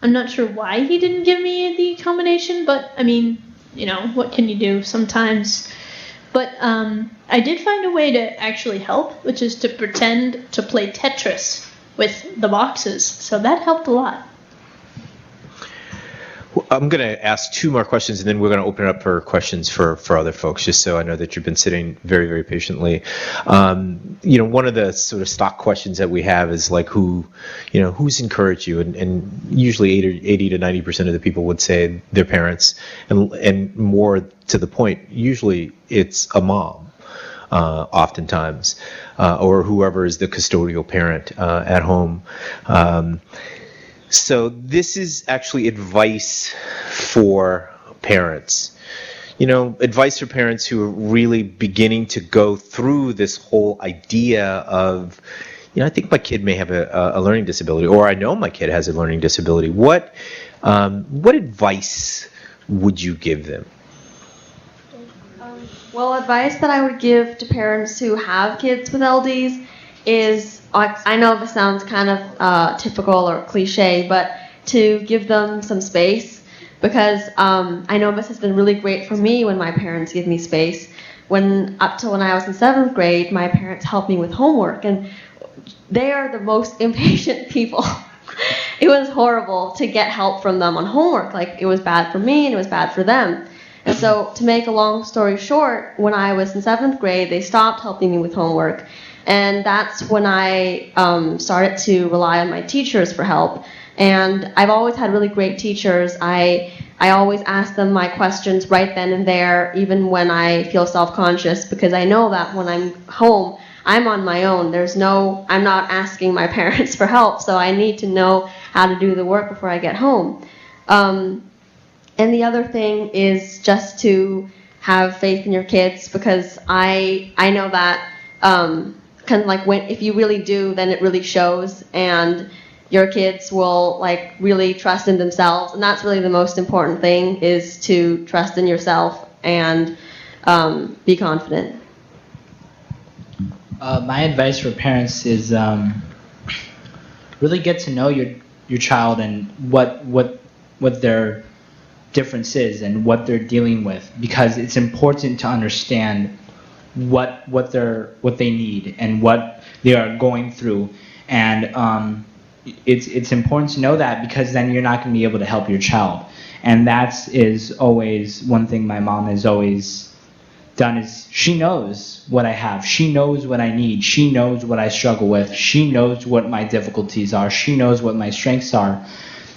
Speaker 7: I'm not sure why he didn't give me the accommodation, but what can you do sometimes? But I did find a way to actually help, which is to pretend to play Tetris with the boxes, so that helped a lot.
Speaker 1: I'm going to ask two more questions, and then we're going to open it up for questions for other folks, just so I know that you've been sitting very, very patiently. One of the sort of stock questions that we have is like who's encouraged you? And usually 80 to 90% of the people would say their parents, and more to the point, usually it's a mom, oftentimes, or whoever is the custodial parent at home. So this is actually advice for parents. Advice for parents who are really beginning to go through this whole idea of, I think my kid may have a learning disability, or I know my kid has a learning disability. What advice would you give them?
Speaker 2: Well, advice that I would give to parents who have kids with LDs is, I know this sounds kind of typical or cliche, but to give them some space, because I know this has been really great for me when my parents give me space. Up till when I was in 7th grade, my parents helped me with homework, and they are the most impatient people. It was horrible to get help from them on homework. It was bad for me and it was bad for them. And so, to make a long story short, when I was in 7th grade, they stopped helping me with homework. And that's when I started to rely on my teachers for help. And I've always had really great teachers. I always ask them my questions right then and there, even when I feel self-conscious, because I know that when I'm home, I'm on my own. I'm not asking my parents for help, so I need to know how to do the work before I get home. And the other thing is just to have faith in your kids, because I know that if you really do, then it really shows, and your kids will really trust in themselves, and that's really the most important thing, is to trust in yourself and be confident.
Speaker 3: My advice for parents is really get to know your child and what their difference is and what they're dealing with, because it's important to understand what they need and what they are going through, and it's important to know that, because then you're not going to be able to help your child. And that is always one thing my mom has always done, is she knows what I have, she knows what I need, she knows what I struggle with, she knows what my difficulties are, she knows what my strengths are,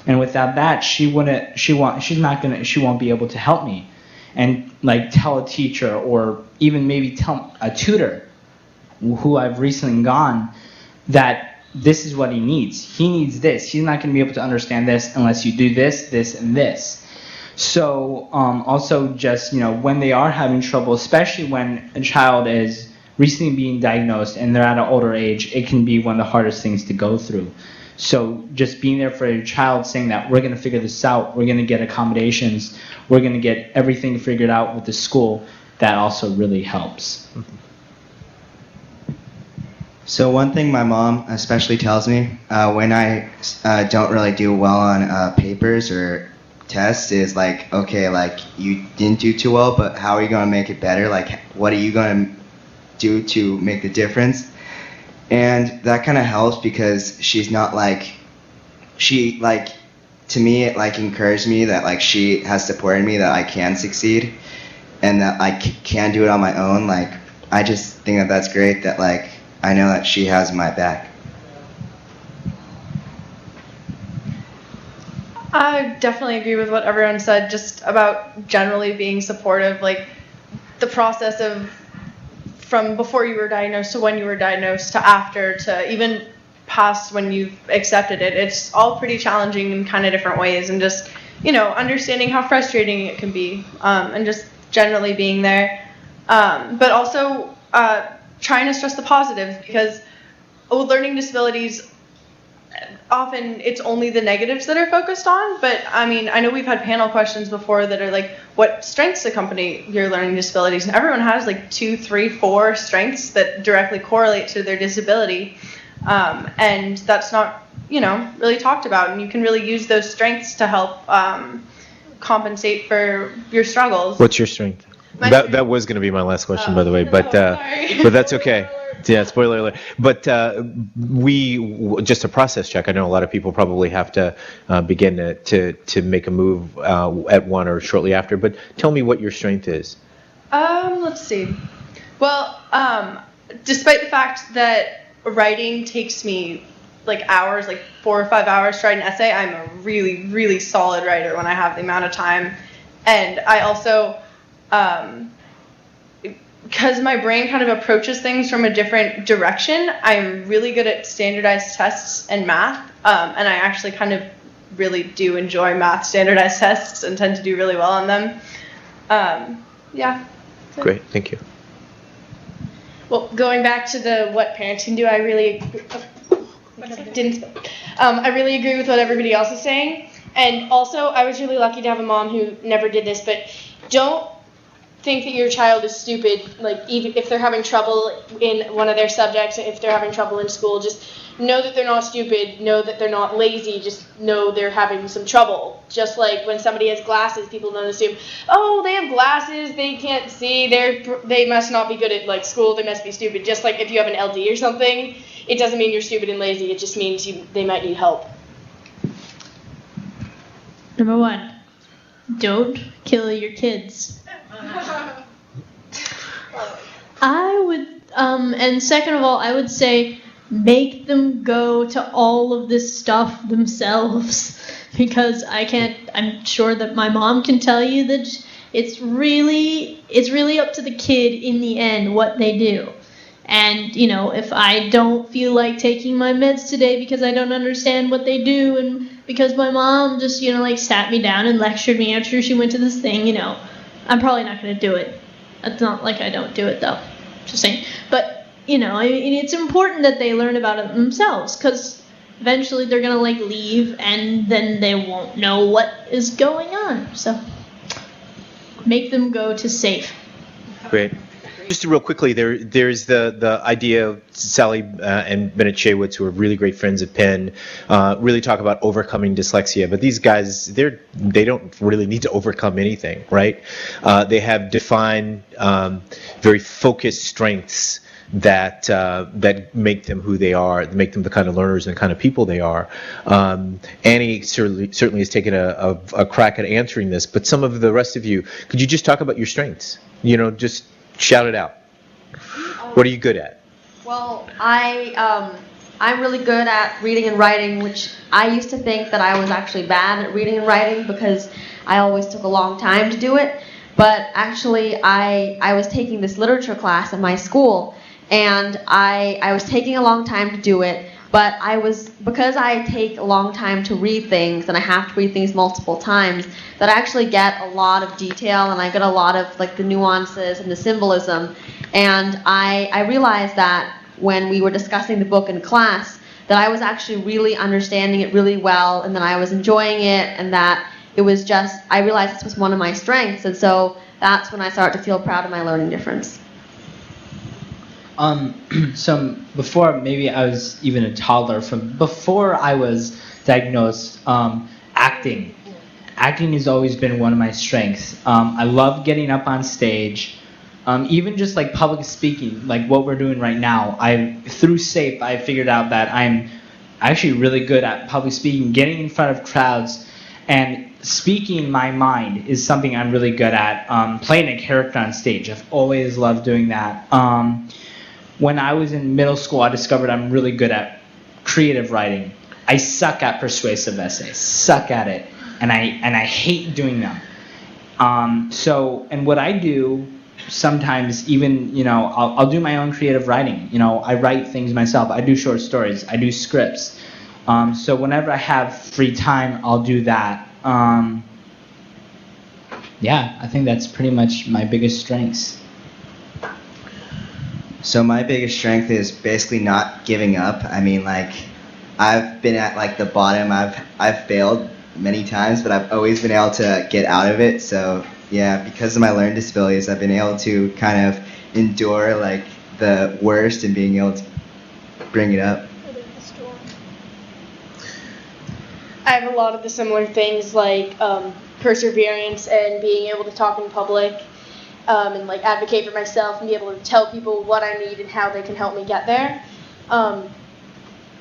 Speaker 3: and without that she won't be able to help me. And tell a teacher, or even maybe tell a tutor who I've recently gone, that this is what he needs. He needs this. He's not going to be able to understand this unless you do this, this, and this. So also just, when they are having trouble, especially when a child is recently being diagnosed and they're at an older age, it can be one of the hardest things to go through. So just being there for your child, saying that we're going to figure this out, we're going to get accommodations, we're going to get everything figured out with the school, that also really helps.
Speaker 4: So one thing my mom especially tells me when I don't really do well on papers or tests is like, okay, like you didn't do too well, but how are you going to make it better? Like, what are you going to do to make the difference? And that kind of helps because she's not like, she like, to me it like encouraged me that like she has supported me that I can succeed and that I can do it on my own. Like, I just think that that's great that like I know that she has my back.
Speaker 5: I definitely agree with what everyone said, just about generally being supportive, like the process of from before you were diagnosed to when you were diagnosed to after to even past when you've accepted it. It's all pretty challenging in kind of different ways, and just, you know, understanding how frustrating it can be, and just generally being there. But also trying to stress the positives, because with learning disabilities, often it's only the negatives that are focused on. But I mean, I know we've had panel questions before that are like, what strengths accompany your learning disabilities? And everyone has like 2, 3, 4 strengths that directly correlate to their disability. And that's not, you know, really talked about. And you can really use those strengths to help compensate for your struggles.
Speaker 1: What's your strength? That was going to be my last question, by the way, but that's okay. Yeah, spoiler alert. But just a process check. I know a lot of people probably have to begin to make a move at one or shortly after. But tell me what your strength is.
Speaker 5: Let's see. Well, despite the fact that writing takes me like hours, like 4 or 5 hours to write an essay, I'm a really, really solid writer when I have the amount of time. And I also, because my brain kind of approaches things from a different direction, I'm really good at standardized tests and math. And I actually kind of really do enjoy math standardized tests and tend to do really well on them. Yeah.
Speaker 1: Great, thank you.
Speaker 6: Well, going back to the what parents can do, I really I really agree with what everybody else is saying. And also, I was really lucky to have a mom who never did this, but don't think that your child is stupid, like even if they're having trouble in one of their subjects, if they're having trouble in school, just know that they're not stupid, know that they're not lazy, just know they're having some trouble. Just like when somebody has glasses, people don't assume, oh, they have glasses, they can't see, they must not be good at like school, they must be stupid. Just like if you have an LD or something, it doesn't mean you're stupid and lazy, it just means they might need help.
Speaker 7: Number 1, don't kill your kids. I would, and second of all, I would say make them go to all of this stuff themselves, because I'm sure that my mom can tell you that it's really up to the kid in the end what they do. And, you know, if I don't feel like taking my meds today because I don't understand what they do, and because my mom just, you know, like sat me down and lectured me after she went to this thing, you know, I'm probably not going to do it. It's not like I don't do it, though. Just saying. But, you know, it's important that they learn about it themselves, because eventually they're going to, like, leave, and then they won't know what is going on. So make them go to S.A.F.E.
Speaker 1: Great. Just real quickly, there's the idea of Sally and Bennett Shaywitz, who are really great friends at Penn, really talk about overcoming dyslexia. But these guys, they don't really need to overcome anything, right? They have defined, very focused strengths that make them who they are, make them the kind of learners and kind of people they are. Annie certainly has taken a crack at answering this, but some of the rest of you, could you just talk about your strengths? You know, just shout it out. What are you good at?
Speaker 2: Well, I'm really good at reading and writing, which I used to think that I was actually bad at reading and writing because I always took a long time to do it. But actually, I was taking this literature class at my school, and I was taking a long time to do it. But because I take a long time to read things and I have to read things multiple times, that I actually get a lot of detail and I get a lot of like the nuances and the symbolism. And I realized that when we were discussing the book in class, that I was actually really understanding it really well, and that I was enjoying it, and that it was just, I realized this was one of my strengths, and so that's when I started to feel proud of my learning difference.
Speaker 3: So before maybe I was even a toddler, before I was diagnosed, acting has always been one of my strengths. I love getting up on stage, even just like public speaking, like what we're doing right now. Through S.A.F.E, I figured out that I'm actually really good at public speaking, getting in front of crowds, and speaking my mind is something I'm really good at. Playing a character on stage, I've always loved doing that. When I was in middle school, I discovered I'm really good at creative writing. I suck at persuasive essays, suck at it, and I hate doing them. And what I do sometimes, even I'll do my own creative writing. I write things myself. I do short stories. I do scripts. So whenever I have free time, I'll do that. Yeah, I think that's pretty much my biggest strengths.
Speaker 4: So my biggest strength is basically not giving up. I mean, like, I've been at like the bottom. I've failed many times, but I've always been able to get out of it. So yeah, because of my learning disabilities, I've been able to kind of endure like the worst and being able to bring it up.
Speaker 6: I have a lot of the similar things like perseverance and being able to talk in public. And like advocate for myself and be able to tell people what I need and how they can help me get there. I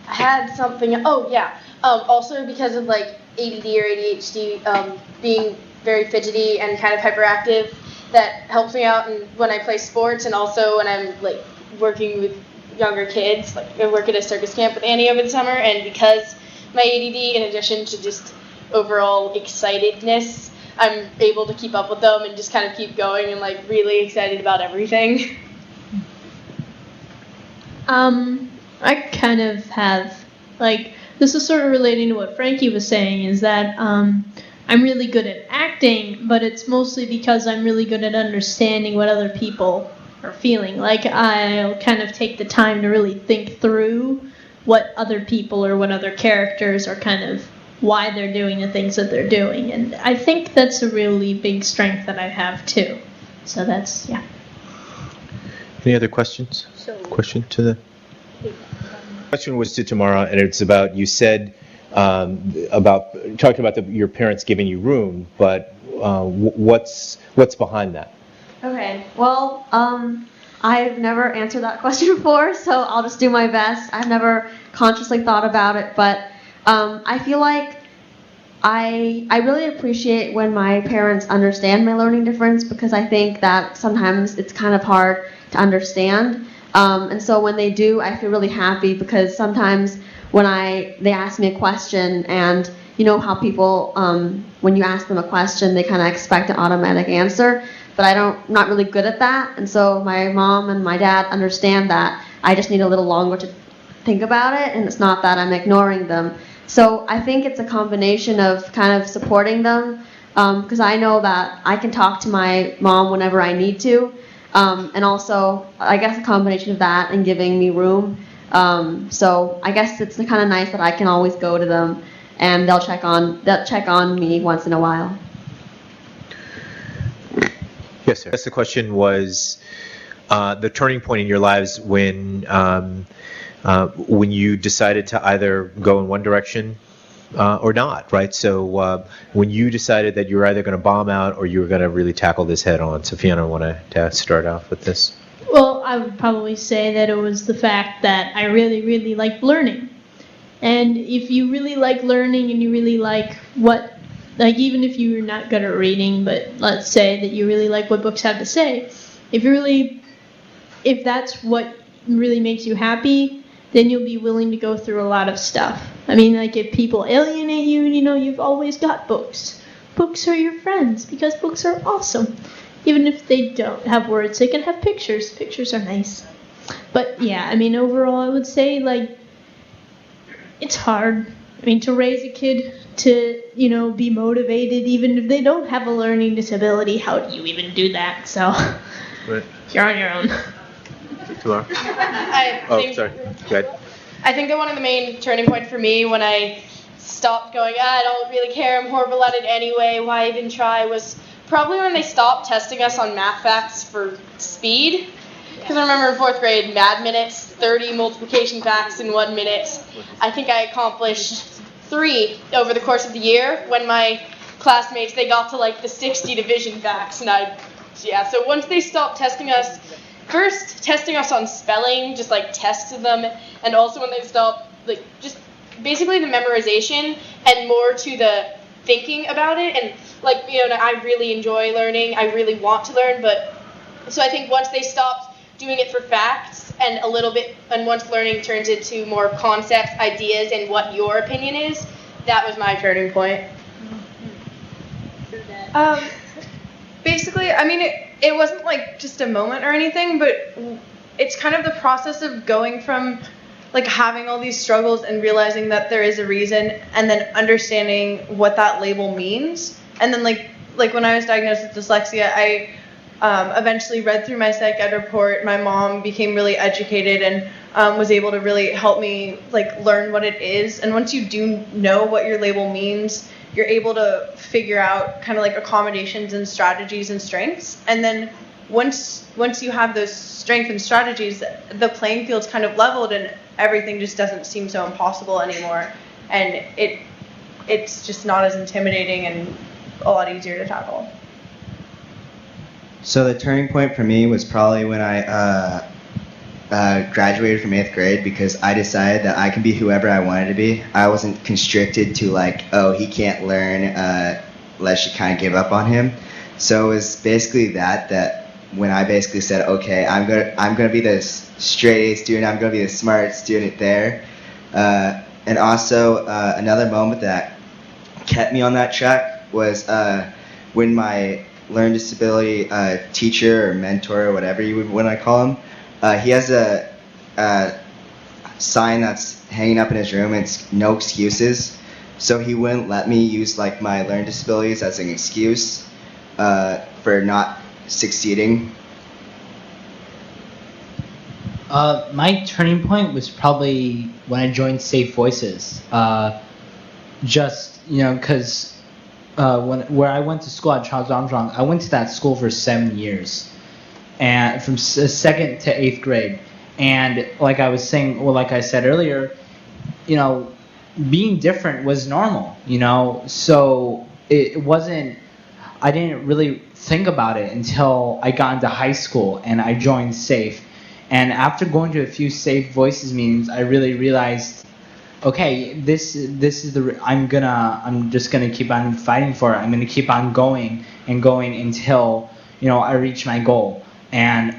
Speaker 6: had something. Oh yeah. Also because of like ADD or ADHD, being very fidgety and kind of hyperactive, that helps me out and when I play sports and also when I'm like working with younger kids. Like I work at a circus camp with Annie over the summer, and because my ADD, in addition to just overall excitedness, I'm able to keep up with them and just kind of keep going and like really excited about everything.
Speaker 7: I kind of have, like, this is sort of relating to what Frankie was saying, is that I'm really good at acting, but it's mostly because I'm really good at understanding what other people are feeling. Like, I'll kind of take the time to really think through what other people or what other characters are kind of why they're doing the things that they're doing. And I think that's a really big strength that I have too. So that's, yeah.
Speaker 1: Any other questions? Question to the question was to Tamara, and it's about, you said talking about your parents giving you room, but what's behind that?
Speaker 2: Okay, well, I've never answered that question before, so I'll just do my best. I've never consciously thought about it, but I feel like I really appreciate when my parents understand my learning difference, because I think that sometimes it's kind of hard to understand. And so when they do, I feel really happy, because sometimes when they ask me a question, and you know how people, when you ask them a question, they kind of expect an automatic answer, but I'm not really good at that. And so my mom and my dad understand that I just need a little longer to think about it, and it's not that I'm ignoring them. So I think it's a combination of kind of supporting them, because I know that I can talk to my mom whenever I need to, and also I guess a combination of that and giving me room. So I guess it's kind of nice that I can always go to them, and they'll check on me once in a while.
Speaker 1: Yes, sir. I guess the question was the turning point in your lives when you decided to either go in one direction or not, right? So when you decided that you were either going to bomb out or you were going to really tackle this head on. So Fiona, want to start off with this?
Speaker 7: Well, I would probably say that it was the fact that I really, really like learning. And if you really like learning and you really like even if you're not good at reading, but let's say that you really like what books have to say, if that's what really makes you happy, then you'll be willing to go through a lot of stuff. I mean, like if people alienate you, you've always got books. Books are your friends because books are awesome. Even if they don't have words, they can have pictures. Pictures are nice. But yeah, I mean, overall, I would say like it's hard. I mean, to raise a kid to, be motivated even if they don't have a learning disability, how do you even do that? So
Speaker 1: Right.
Speaker 7: you're on your own.
Speaker 1: Tamara? Sorry. Go ahead.
Speaker 6: I think that one of the main turning points for me when I stopped going, I don't really care, I'm horrible at it anyway, why even try, was probably when they stopped testing us on math facts for speed. Because I remember in 4th grade, math minutes, 30 multiplication facts in 1 minute. I think I accomplished 3 over the course of the year when my classmates, they got to like the 60 division facts. So once they stopped testing us, first testing us on spelling, just like tested them, and also when they stopped, like just basically the memorization and more to the thinking about it. And like, I really enjoy learning, I really want to learn, but so I think once they stopped doing it for facts and a little bit, and once learning turns into more concepts, ideas, and what your opinion is, that was my turning point.
Speaker 5: Basically, I mean, it wasn't like just a moment or anything, but it's kind of the process of going from like having all these struggles and realizing that there is a reason, and then understanding what that label means. And then like when I was diagnosed with dyslexia, I eventually read through my psych ed report. My mom became really educated and was able to really help me like learn what it is. And once you do know what your label means, you're able to figure out kind of like accommodations and strategies and strengths. And then once you have those strengths and strategies, the playing field's kind of leveled and everything just doesn't seem so impossible anymore. And it's just not as intimidating and a lot easier to tackle.
Speaker 4: So the turning point for me was probably when I graduated from 8th grade, because I decided that I can be whoever I wanted to be. I wasn't constricted to like, oh, he can't learn, let's just kind of give up on him. So it was basically that when I basically said, okay, I'm gonna be this straight A student, I'm gonna be the smart student there. And also another moment that kept me on that track was when my learning disability teacher or mentor or whatever you would want to call him, he has a sign that's hanging up in his room. It's no excuses. So he wouldn't let me use like my learning disabilities as an excuse for not succeeding.
Speaker 3: My turning point was probably when I joined Safe Voices. Because where I went to school at Charles Armstrong, I went to that school for 7 years, and from 2nd to 8th grade. And like I was saying, or like I said earlier, being different was normal. So it wasn't. I didn't really think about it until I got into high school and I joined SAFE. And after going to a few Safe Voices meetings, I really realized, okay, this is I'm just gonna keep on fighting for it. I'm gonna keep on going until I reach my goal. And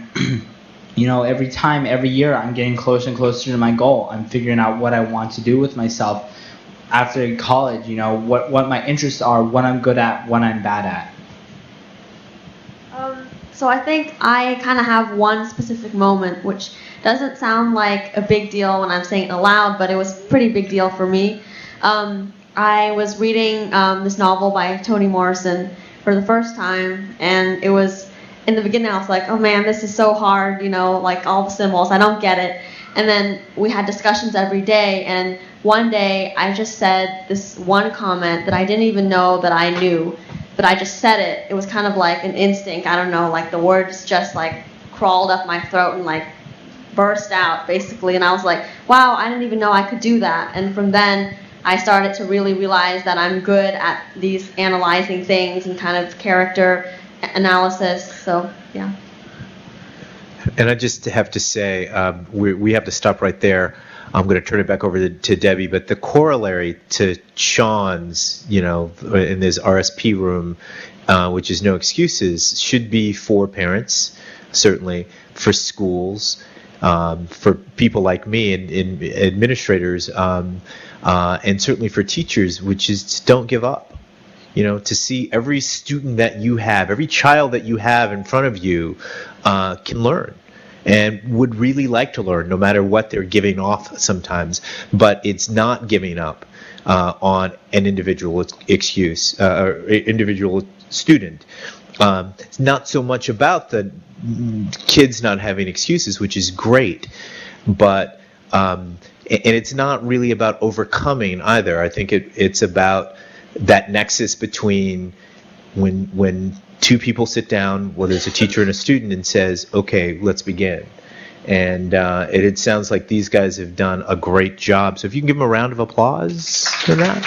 Speaker 3: every year, I'm getting closer and closer to my goal. I'm figuring out what I want to do with myself after college. What my interests are, what I'm good at, what I'm bad at.
Speaker 2: So I think I kind of have one specific moment, which doesn't sound like a big deal when I'm saying it aloud, but it was a pretty big deal for me. I was reading this novel by Toni Morrison for the first time, and it was, in the beginning I was like, oh man, this is so hard, like all the symbols, I don't get it. And then we had discussions every day, and one day I just said this one comment that I didn't even know that I knew, but I just said it. It was kind of like an instinct, I don't know, like the words just like crawled up my throat and like burst out basically, and I was like, wow, I didn't even know I could do that. And from then I started to really realize that I'm good at these analyzing things and kind of character analysis. So yeah.
Speaker 1: And I just have to say, we have to stop right there. I'm going to turn it back over to Debbie, but the corollary to Sean's, in this RSP room, which is no excuses, should be for parents, certainly, for schools, for people like me and administrators, and certainly for teachers, which is don't give up. To see every student that you have, every child that you have in front of you can learn. and would really like to learn, no matter what they're giving off sometimes. But it's not giving up on an individual excuse or individual student. It's not so much about the kids not having excuses, which is great, but and it's not really about overcoming either. I think it's about that nexus between when two people sit down, whether it's a teacher and a student, and says, okay, let's begin. And it sounds like these guys have done a great job. So if you can give them a round of applause for that.